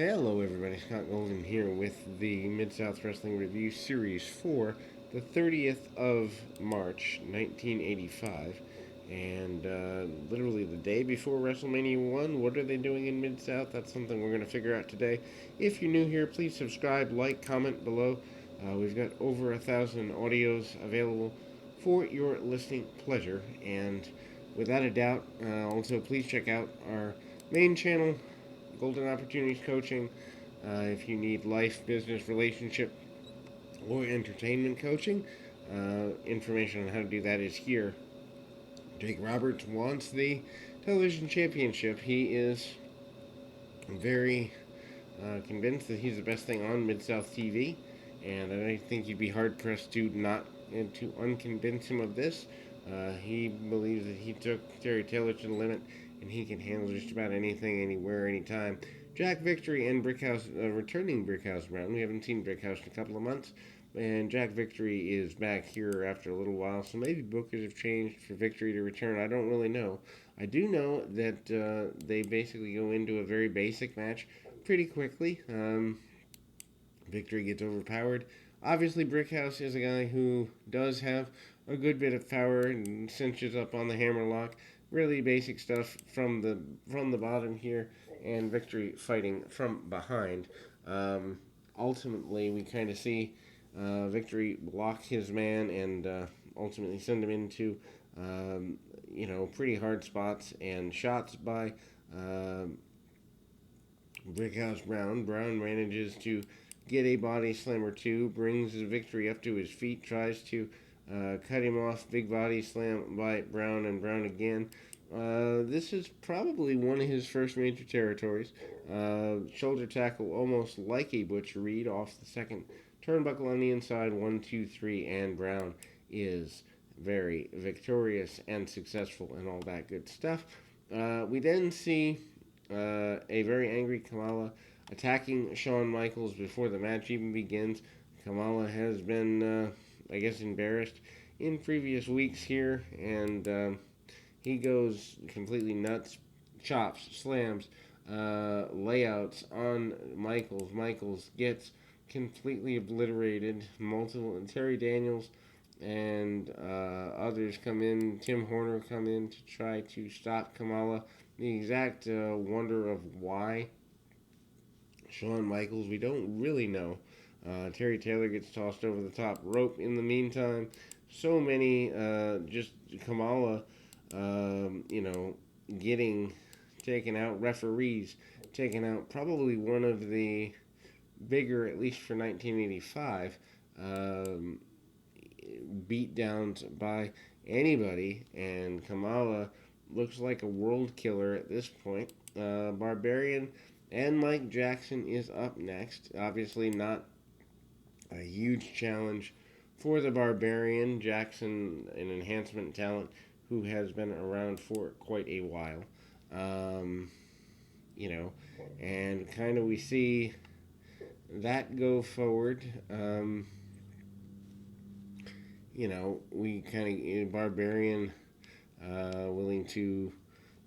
Hello, everybody. Scott Golden here with the Mid South Wrestling Review Series for the 30th of March, 1985. And literally the day before WrestleMania 1. What are they doing in Mid South? That's something we're going to figure out today. If you're new here, please subscribe, like, comment below. We've got over 1,000 audios available for your listening pleasure. And without a doubt, also please check out our main channel, Golden Opportunities Coaching. If you need life, business, relationship, or entertainment coaching, information on how to do that is here. Jake Roberts wants the television championship. He is very convinced that he's the best thing on Mid South TV, and I think you'd be hard pressed to not and to unconvince him of this. He believes that he took Terry Taylor to the limit, and he can handle just about anything, anywhere, anytime. Jack Victory and Brickhouse, returning Brickhouse Brown. We haven't seen Brickhouse in a couple of months, and Jack Victory is back here after a little while. So maybe bookers have changed for Victory to return. I don't really know. I do know that they basically go into a very basic match pretty quickly. Victory gets overpowered. Obviously, Brickhouse is a guy who does have a good bit of power and cinches up on the hammerlock. Really basic stuff from the bottom here, and Victory fighting from behind. Ultimately, we kind of see Victory block his man and ultimately send him into pretty hard spots and shots by Brickhouse Brown. Brown manages to get a body slam or two, brings the Victory up to his feet, tries to cut him off. Big body slam by Brown, and Brown again. This is probably one of his first major territories. Shoulder tackle almost like a Butcher Reed off the second turnbuckle on the inside. 1, 2, 3, and Brown is very victorious and successful and all that good stuff. We then see a very angry Kamala attacking Shawn Michaels before the match even begins. Kamala has been, embarrassed in previous weeks here, and he goes completely nuts, chops, slams, layouts on Michaels. Michaels gets completely obliterated. Multiple Terry Daniels and others come in. Tim Horner come in to try to stop Kamala. The exact wonder of why Shawn Michaels, we don't really know. Terry Taylor gets tossed over the top rope in the meantime. So many, just Kamala, getting taken out. Referees taken out. Probably one of the bigger, at least for 1985, beat downs by anybody. And Kamala looks like a world killer at this point. Barbarian and Mike Jackson is up next. Obviously, not a huge challenge for the Barbarian. Jackson, an enhancement talent who has been around for quite a while. Um, and kind of we see that go forward. We kind of, Barbarian willing to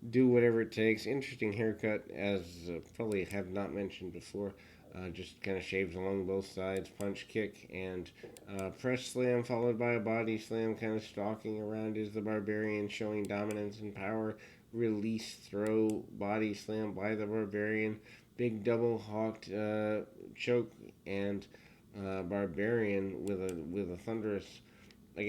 do whatever it takes. Interesting haircut, as probably have not mentioned before. Just kind of shaves along both sides, punch, kick, and press slam, followed by a body slam. Kind of stalking around is the Barbarian, showing dominance and power. Release, throw, body slam by the Barbarian. Big double hawked choke, and Barbarian with a thunderous,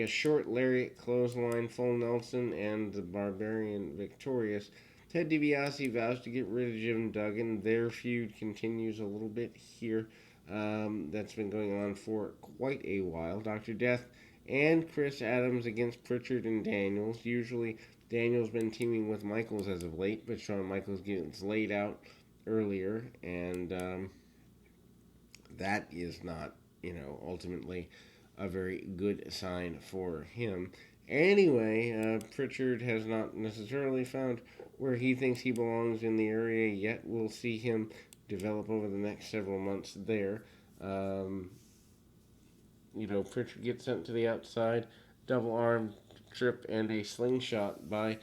short lariat, clothesline, full Nelson, and the Barbarian victorious. Ted DiBiase vows to get rid of Jim Duggan. Their feud continues a little bit here. That's been going on for quite a while. Dr. Death and Chris Adams against Pritchard and Daniels. Usually Daniels been teaming with Michaels as of late, but Shawn Michaels gets laid out earlier, and that is not, ultimately a very good sign for him. Anyway, Pritchard has not necessarily found where he thinks he belongs in the area yet. We'll see him develop over the next several months there. Pritchard gets sent to the outside, double arm trip, and a slingshot by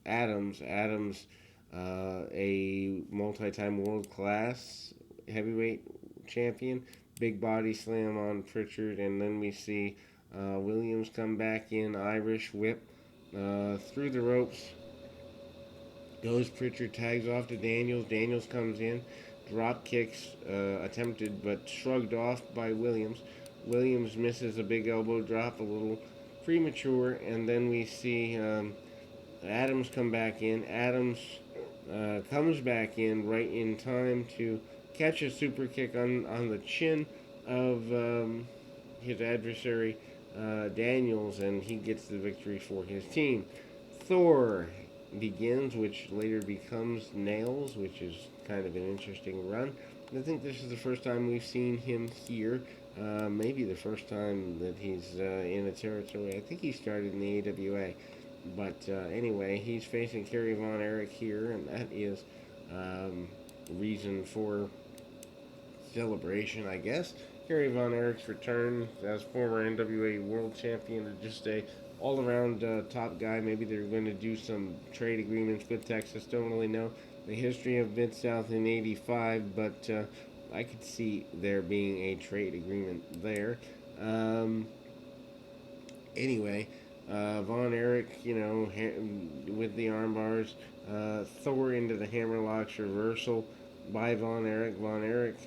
Adams. Adams a multi-time world-class heavyweight champion. Big body slam on Pritchard, and then we see Williams come back in, Irish whip through the ropes. Goes Pritchard, tags off to Daniels. Daniels comes in, drop kicks attempted but shrugged off by Williams. Williams misses a big elbow drop, a little premature, and then we see Adams come back in. Adams comes back in right in time to catch a super kick on the chin of his adversary Daniels, and he gets the victory for his team. Thor begins, which later becomes Nails, which is kind of an interesting run. I think this is the first time we've seen him here. Maybe the first time that he's in a territory. I think he started in the AWA. But anyway, he's facing Kerry Von Erich here, and that is reason for celebration, I guess. Kerry Von Erich's return as former NWA World Champion to just a all-around top guy. Maybe they're going to do some trade agreements with Texas. Don't really know the history of Mid-South in '85, but I could see there being a trade agreement there. Anyway, Von Erich, with the arm bars, Thor into the hammerlocks reversal by Von Erich. Von Erich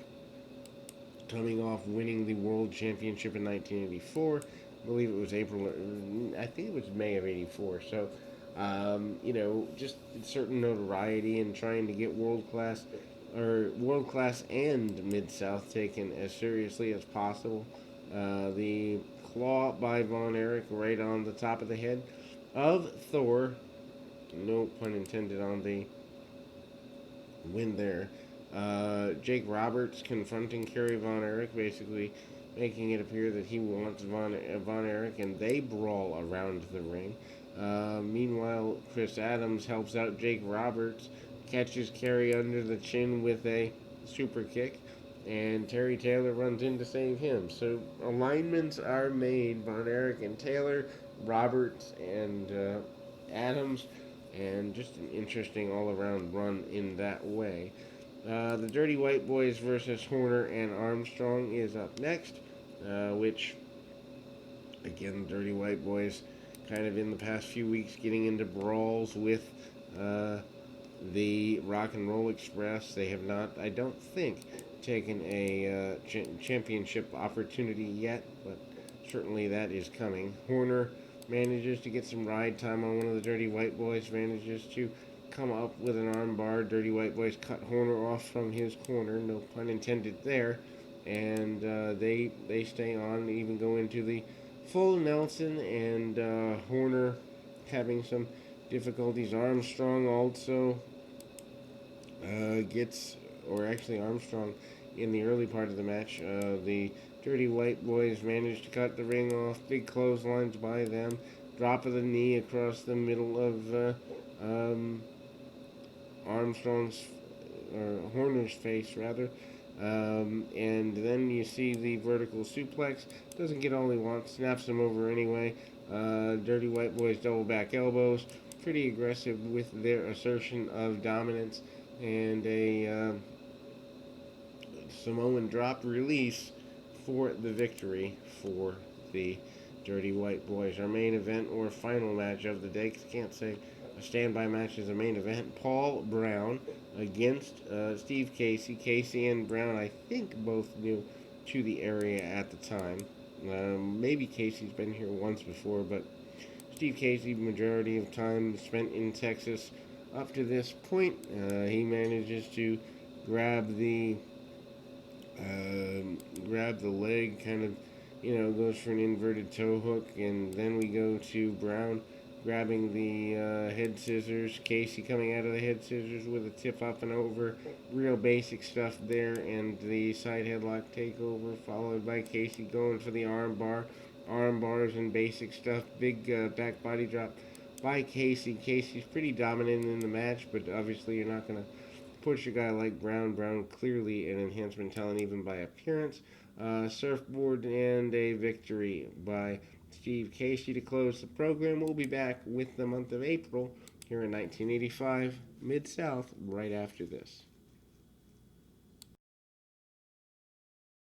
coming off winning the World Championship in 1984. I believe it was April, I think it was May of '84. So, just certain notoriety and trying to get world class and Mid South taken as seriously as possible. The claw by Von Erich right on the top of the head of Thor. No pun intended on the win there. Jake Roberts confronting Kerry Von Erich, basically making it appear that he wants Von Erich, and they brawl around the ring. Meanwhile, Chris Adams helps out Jake Roberts, catches Kerry under the chin with a super kick, and Terry Taylor runs in to save him. So alignments are made: Von Erich and Taylor, Roberts and Adams, and just an interesting all-around run in that way. The Dirty White Boys versus Horner and Armstrong is up next, which, again, the Dirty White Boys kind of in the past few weeks getting into brawls with the Rock and Roll Express. They have not, I don't think, taken a championship opportunity yet, but certainly that is coming. Horner manages to get some ride time on one of the Dirty White Boys, manages to come up with an arm bar. Dirty White Boys cut Horner off from his corner, no pun intended there, and they stay on, even go into the full Nelson, and Horner having some difficulties. Armstrong also Armstrong in the early part of the match, the Dirty White Boys managed to cut the ring off. Big clotheslines by them. Drop of the knee across the middle of Horner's face, rather. And then you see the vertical suplex. Doesn't get all he wants. Snaps him over anyway. Dirty White Boys double back elbows. Pretty aggressive with their assertion of dominance. And a Samoan drop release for the victory for the Dirty White Boys. Our main event or final match of the day, 'cause I can't say a standby match is a main event. Paul Brown against Steve Casey. Casey and Brown, I think, both new to the area at the time. Maybe Casey's been here once before, but Steve Casey, majority of time spent in Texas up to this point. He manages to grab the leg, kind of, goes for an inverted toe hook, and then we go to Brown grabbing the head scissors. Casey coming out of the head scissors with a tip up and over. Real basic stuff there, and the side headlock takeover, followed by Casey going for the arm bar. Arm bars and basic stuff. Big back body drop by Casey. Casey's pretty dominant in the match, but obviously you're not going to push a guy like Brown. Brown clearly an enhancement talent even by appearance. Surfboard and a victory by Steve Casey to close the program. We'll be back with the month of April here in 1985, Mid South, right after this.